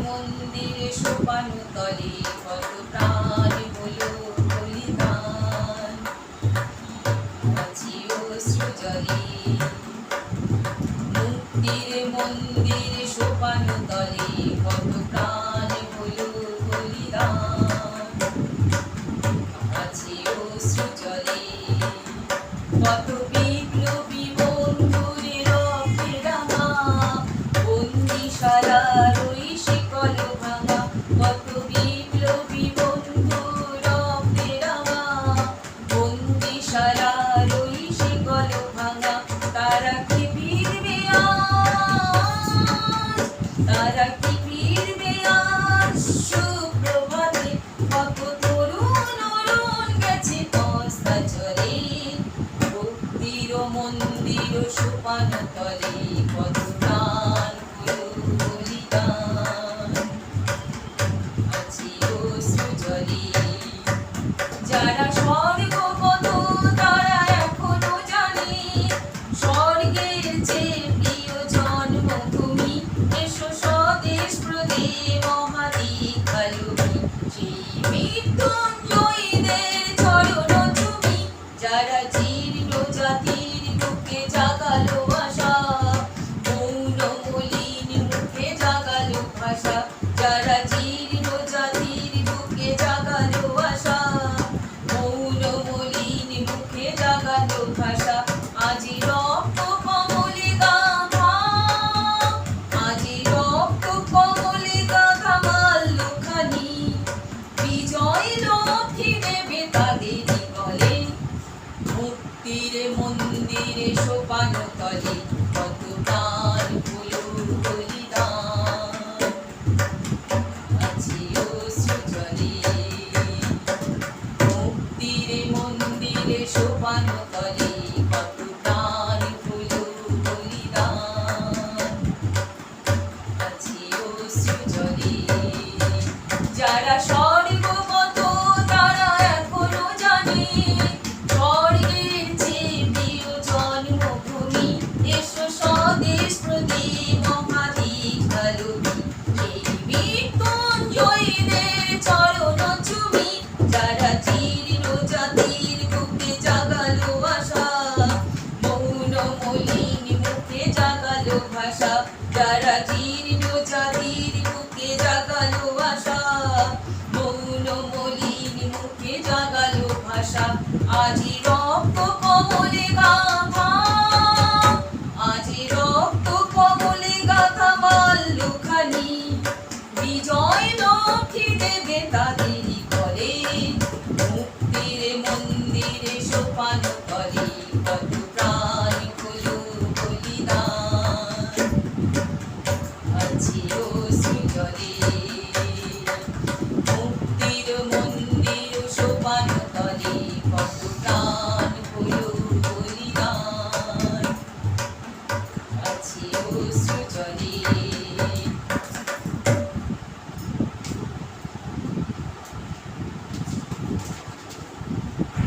মন্দির সোপান তলে কত প্রাণ হলো বলিদান আছে অশ্রু জলে মুক্তির মন্দির সোপান তলে কত প্রাণ হলো বলিদান আছে অশ্রু জলে কত বিপ্লবী বন্ধুরে রক্তে রাঙা বন্দিশালার ওই শিকল ভাঙা কত বিপ্লবী বন্ধু রক্তে রাঙা বন্দিশালার ওই শিকল ভাঙা তারা কি ফিরবে আজ তারা কি ফিরবে আজ সুপ্রভাতে কত তরুণ অরুণ গেছে কস্তা চলে ভক্তির মন্দির সোপান তলে কত প্রাণ হলো বলিদান আছে অশ্রু জলে যারা স্বর্গগত তারা এখনো জানে স্বর্গের চেয়ে প্রিয় জন্মভূমি এসো স্বদেশ প্রদেশ মহাদীক্ষালুমি সেই মৃত্যুঞ্জয়ীদের চরণ চুমি যারা জীর্ণ জাতির বুকে জাগালো আশা মৌন মলিন মুখে জাগালো ভাষা যারা জীর্ণ জাতির বুকে জাগালো আশা মৌন মলিন মুখে জাগালো ভাষা আজি রক্ত কমলে গাথা আজি রক্ত কমলে গাথা মাল্যখানি বিজয় লক্ষ্মী দেবে তাদেরই বলে মুক্তির মন্দিরে সোপান তলে কত প্রাণ হলো বলিদান আছে অশ্রু জলে মুক্তির মন্দিরে সোপান তলে কত প্রাণ হলো বলিদান আছে অশ্রু জলে যারা স্বর্গগত তারা এখনো জানে স্বর্গের চেয়ে প্রিয় জন্মভূমি এসো স্বদেশ প্রদেশ মহাদীক্ষালুমি সেই মৃত্যুঞ্জয়ীদের চরণ চুমি যারা জীর্ণ জাতির বুকে জাগালো আশা মৌন মলিন মুখে জাগালো ভাষা যারা জীর্ণ জাতির বুকে জাগালো আশা মৌন মলিন মুখে জাগালো ভাষা আজি রক্ত কমলে গাথা